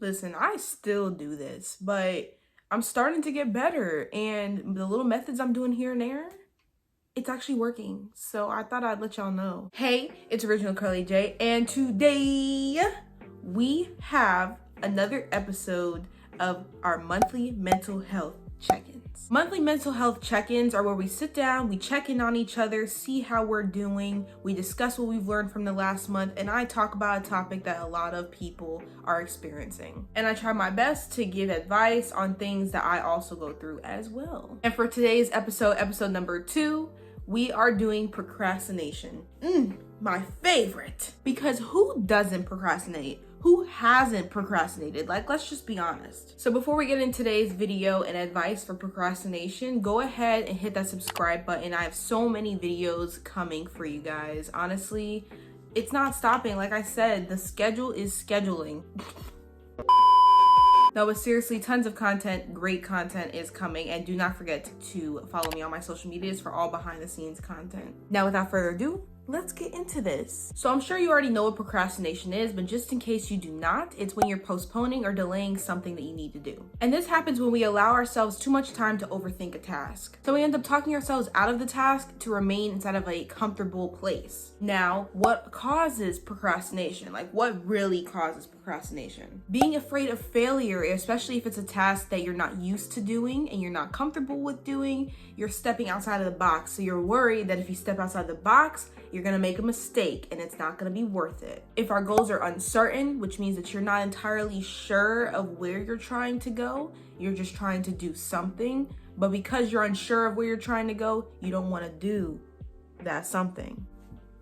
Listen, I still do this, but I'm starting to get better, and the little methods I'm doing here and there, it's actually working. So I thought I'd let y'all know. Hey, it's Original Curly J, and today we have another episode of our monthly mental health check-ins. Monthly mental health check-ins are where we sit down, we check in on each other, see how we're doing, we discuss what we've learned from the last month, and I talk about a topic that a lot of people are experiencing. And I try my best to give advice on things that I also go through as well. And for today's episode number 2, we are doing procrastination. My favorite. Because who doesn't procrastinate? Who hasn't procrastinated? Like, let's just be honest. So before we get into today's video and advice for procrastination, go ahead and hit that subscribe button. I have so many videos coming for you guys. Honestly, it's not stopping. Like I said, the schedule is scheduling. No, but seriously, tons of content, great content is coming, and do not forget to follow me on my social medias for all behind the scenes content. Now, without further ado, let's get into this. So I'm sure you already know what procrastination is, but just in case you do not, it's when you're postponing or delaying something that you need to do. And this happens when we allow ourselves too much time to overthink a task. So we end up talking ourselves out of the task to remain inside of a comfortable place. Now, what causes procrastination? Like, what really causes procrastination? Being afraid of failure, especially if it's a task that you're not used to doing and you're not comfortable with doing, you're stepping outside of the box. So you're worried that if you step outside the box, you're gonna make a mistake and it's not gonna be worth it. If our goals are uncertain, which means that you're not entirely sure of where you're trying to go, you're just trying to do something, but because you're unsure of where you're trying to go, you don't wanna do that something.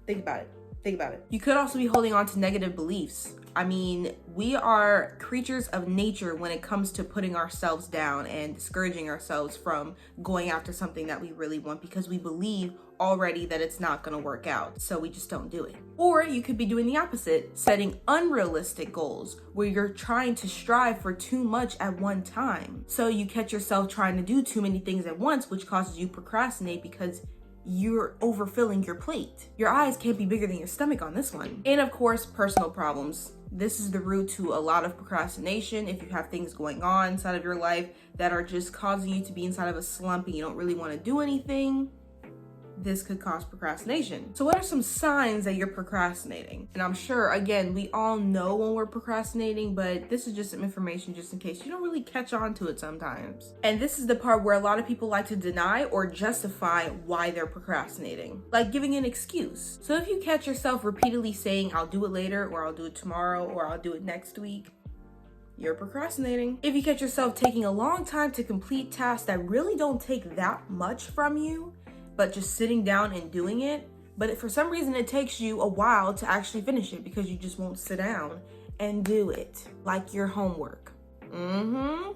Think about it. Think about it. You could also be holding on to negative beliefs. I mean, we are creatures of nature when it comes to putting ourselves down and discouraging ourselves from going after something that we really want because we believe already that it's not going to work out. So we just don't do it. Or you could be doing the opposite, setting unrealistic goals where you're trying to strive for too much at one time. So you catch yourself trying to do too many things at once, which causes you procrastinate because you're overfilling your plate. Your eyes can't be bigger than your stomach on this one. And of course, personal problems. This is the root to a lot of procrastination. If you have things going on inside of your life that are just causing you to be inside of a slump and you don't really want to do anything, this could cause procrastination. So what are some signs that you're procrastinating? And I'm sure, again, we all know when we're procrastinating, but this is just some information just in case you don't really catch on to it sometimes. And this is the part where a lot of people like to deny or justify why they're procrastinating, like giving an excuse. So if you catch yourself repeatedly saying, I'll do it later, or I'll do it tomorrow, or I'll do it next week, you're procrastinating. If you catch yourself taking a long time to complete tasks that really don't take that much from you, but just sitting down and doing it, but for some reason it takes you a while to actually finish it because you just won't sit down and do it, like your homework. I'm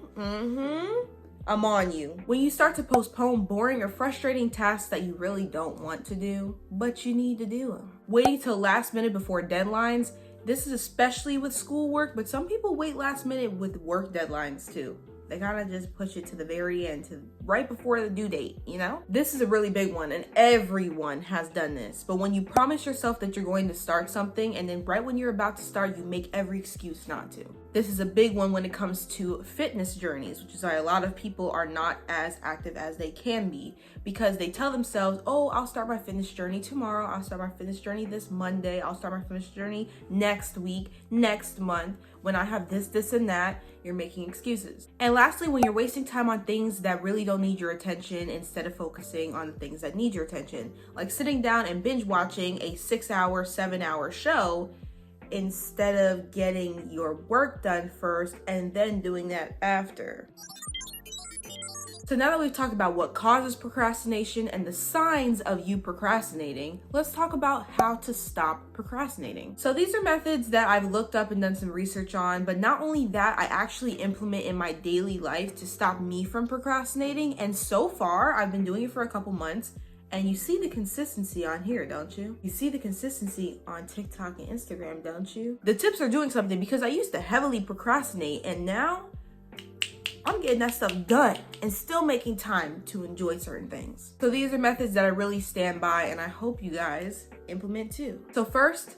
on you. When you start to postpone boring or frustrating tasks that you really don't want to do, but you need to do them. Waiting till last minute before deadlines, this is especially with schoolwork, but some people wait last minute with work deadlines too. They gotta just push it to the very end, to right before the due date, you know? This is a really big one, and everyone has done this. But when you promise yourself that you're going to start something, and then right when you're about to start, you make every excuse not to. This is a big one when it comes to fitness journeys, which is why a lot of people are not as active as they can be because they tell themselves, oh, I'll start my fitness journey tomorrow. I'll start my fitness journey this Monday. I'll start my fitness journey next week, next month. When I have this, and that, you're making excuses. And lastly, when you're wasting time on things that really don't need your attention instead of focusing on the things that need your attention, like sitting down and binge watching a 6-hour, 7-hour show instead of getting your work done first and then doing that after. So now that we've talked about what causes procrastination and the signs of you procrastinating, let's talk about how to stop procrastinating. So these are methods that I've looked up and done some research on, but not only that, I actually implement in my daily life to stop me from procrastinating. And so far, I've been doing it for a couple months. And you see the consistency on here, don't you? You see the consistency on TikTok and Instagram, don't you? The tips are doing something because I used to heavily procrastinate, and now I'm getting that stuff done and still making time to enjoy certain things. So these are methods that I really stand by, and I hope you guys implement too. So first,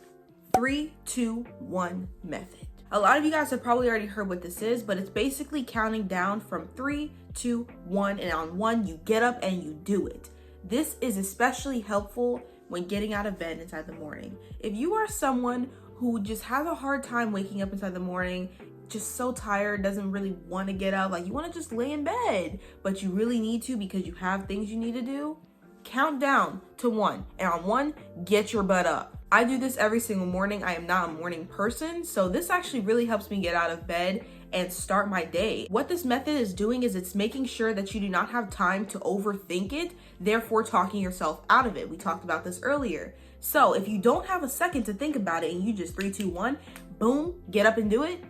3-2-1 method. A lot of you guys have probably already heard what this is, but it's basically counting down from 3, 2, 1, and on 1, you get up and you do it. This is especially helpful when getting out of bed inside the morning. If you are someone who just has a hard time waking up inside the morning, just so tired, doesn't really want to get up, like you want to just lay in bed, but you really need to because you have things you need to do, count down to 1, and on 1, get your butt up. I do this every single morning. I am not a morning person, so this actually really helps me get out of bed and start my day. What this method is doing is it's making sure that you do not have time to overthink it, therefore talking yourself out of it. We talked about this earlier. So if you don't have a second to think about it and you just 3, 2, 1, boom, get up and do it,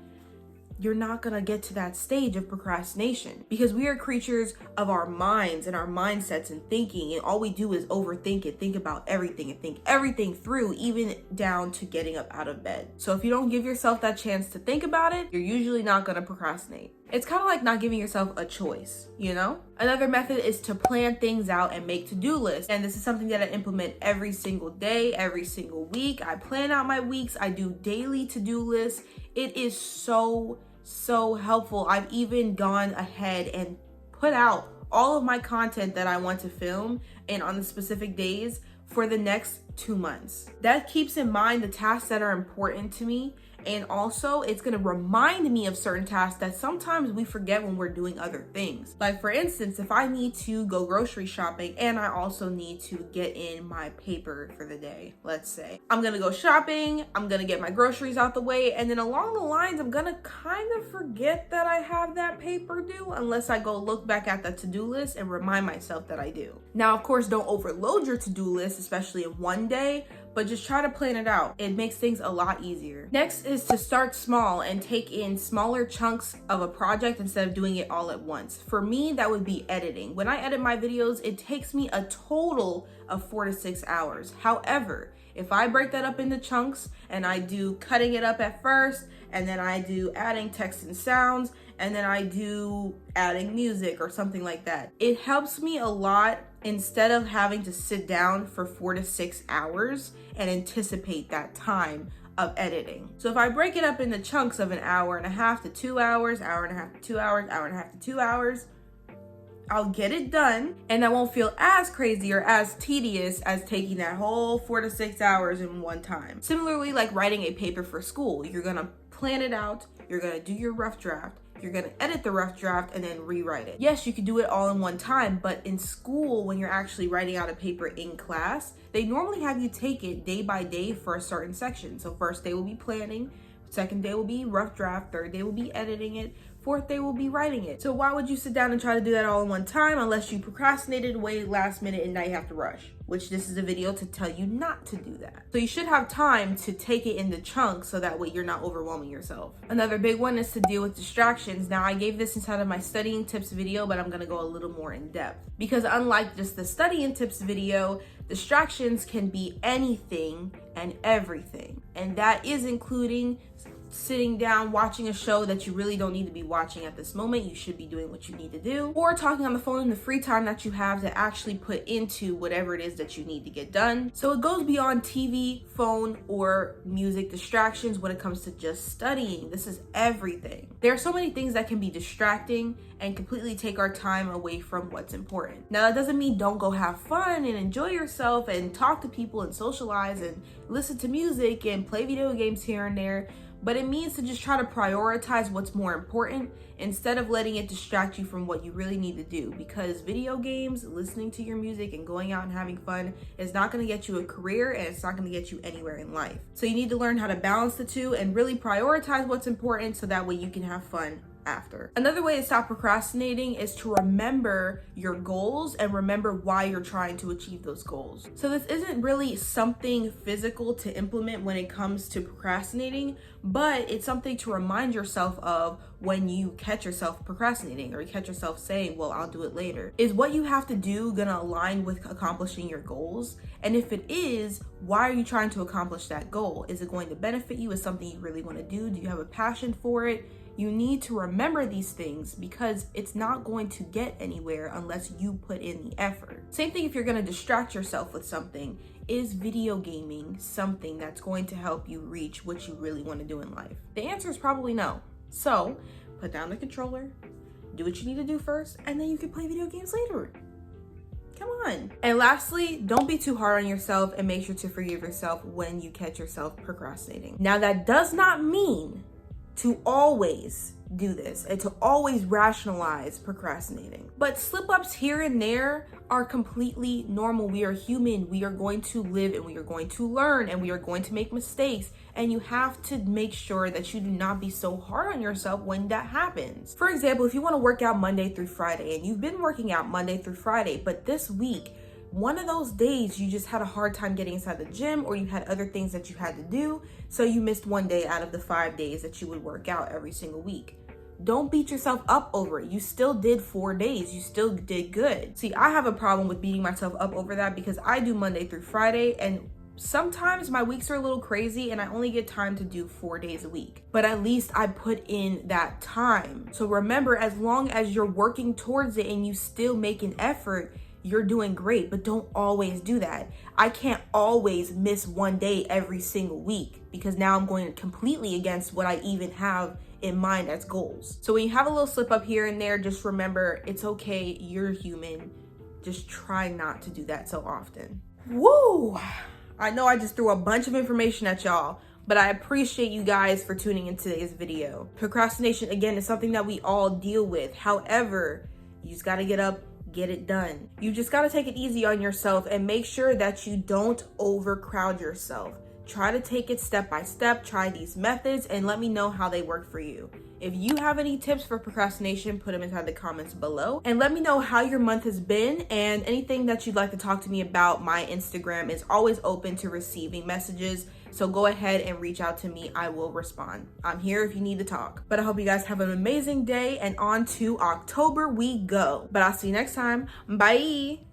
you're not gonna get to that stage of procrastination, because we are creatures of our minds and our mindsets and thinking, and all we do is overthink it, think about everything and think everything through, even down to getting up out of bed. So if you don't give yourself that chance to think about it, you're usually not gonna procrastinate. It's kind of like not giving yourself a choice, you know? Another method is to plan things out and make to-do lists. And this is something that I implement every single day, every single week. I plan out my weeks. I do daily to-do lists. It is so helpful. I've even gone ahead and put out all of my content that I want to film and on the specific days for the next 2 months. That keeps in mind the tasks that are important to me, and also it's gonna remind me of certain tasks that sometimes we forget when we're doing other things. Like for instance, if I need to go grocery shopping and I also need to get in my paper for the day, let's say. I'm gonna go shopping, I'm gonna get my groceries out the way, and then along the lines, I'm gonna kind of forget that I have that paper due unless I go look back at the to-do list and remind myself that I do. Now, of course, don't overload your to-do list, especially in one day, but just try to plan it out. It makes things a lot easier. Next is to start small and take in smaller chunks of a project instead of doing it all at once. For me, that would be editing. When I edit my videos, it takes me a total of 4 to 6 hours. However, if I break that up into chunks and I do cutting it up at first, and then I do adding text and sounds, and then I do adding music or something like that, it helps me a lot instead of having to sit down for 4 to 6 hours and anticipate that time of editing. So if I break it up into chunks of 1.5 hours to 2 hours, 1.5 hours to 2 hours, 1.5 hours to 2 hours, I'll get it done, and I won't feel as crazy or as tedious as taking that whole 4 to 6 hours in one time. Similarly, like writing a paper for school, you're gonna plan it out, you're gonna do your rough draft, you're gonna edit the rough draft and then rewrite it. Yes, you can do it all in one time, but in school, when you're actually writing out a paper in class, they normally have you take it day by day for a certain section. So first day will be planning, second day will be rough draft, third day will be editing it, fourth day will be writing it. So why would you sit down and try to do that all in one time unless you procrastinated, waited last minute, and now you have to rush? Which this is a video to tell you not to do that. So you should have time to take it into chunks so that way you're not overwhelming yourself. Another big one is to deal with distractions. Now I gave this inside of my studying tips video, but I'm gonna go a little more in depth. Because unlike just the studying tips video, distractions can be anything and everything. And that is including sitting down watching a show that you really don't need to be watching at this moment. You should be doing what you need to do, or talking on the phone in the free time that you have to actually put into whatever it is that you need to get done. So it goes beyond TV, phone, or music distractions when it comes to just studying. This is everything. There are so many things that can be distracting and completely take our time away from what's important. Now that doesn't mean don't go have fun and enjoy yourself and talk to people and socialize and listen to music and play video games here and there, but it means to just try to prioritize what's more important instead of letting it distract you from what you really need to do, because video games, listening to your music, and going out and having fun is not going to get you a career, and it's not going to get you anywhere in life. So you need to learn how to balance the two and really prioritize what's important so that way you can have fun after. Another way to stop procrastinating is to remember your goals and remember why you're trying to achieve those goals. So this isn't really something physical to implement when it comes to procrastinating, but it's something to remind yourself of when you catch yourself procrastinating or you catch yourself saying, well, I'll do it later. Is what you have to do gonna align with accomplishing your goals? And if it is, why are you trying to accomplish that goal? Is it going to benefit you? Is something you really want to do? Do you have a passion for it? You need to remember these things because it's not going to get anywhere unless you put in the effort. Same thing if you're going to distract yourself with something. is video gaming something that's going to help you reach what you really want to do in life? The answer is probably no. So put down the controller, do what you need to do first, and then you can play video games later. Come on. And lastly, don't be too hard on yourself, and make sure to forgive yourself when you catch yourself procrastinating. Now, that does not mean to always do this and to always rationalize procrastinating. But slip-ups here and there are completely normal. We are human. We are going to live and we are going to learn and we are going to make mistakes. And you have to make sure that you do not be so hard on yourself when that happens. For example, if you want to work out Monday through Friday and you've been working out Monday through Friday, but this week, one of those days you just had a hard time getting inside the gym, or you had other things that you had to do, so you missed one day out of the 5 days that you would work out every single week. Don't beat yourself up over it. You still did 4 days. You still did good. See, I have a problem with beating myself up over that because I do Monday through Friday, and sometimes my weeks are a little crazy and I only get time to do 4 days a week. But at least I put in that time. So remember, as long as you're working towards it and you still make an effort, you're doing great. But don't always do that. I can't always miss one day every single week because now I'm going completely against what I even have in mind as goals. So when you have a little slip up here and there, just remember it's okay. You're human. Just try not to do that so often. Woo! I know I just threw a bunch of information at y'all, but I appreciate you guys for tuning in today's video. Procrastination, again, is something that we all deal with. However, you just gotta get up, get it done. You just gotta take it easy on yourself and make sure that you don't overcrowd yourself. Try to take it step by step, try these methods, and let me know how they work for you. If you have any tips for procrastination, put them inside the comments below. And let me know how your month has been and anything that you'd like to talk to me about. My Instagram is always open to receiving messages. So go ahead and reach out to me. I will respond. I'm here if you need to talk. But I hope you guys have an amazing day, and on to October we go. But I'll see you next time. Bye.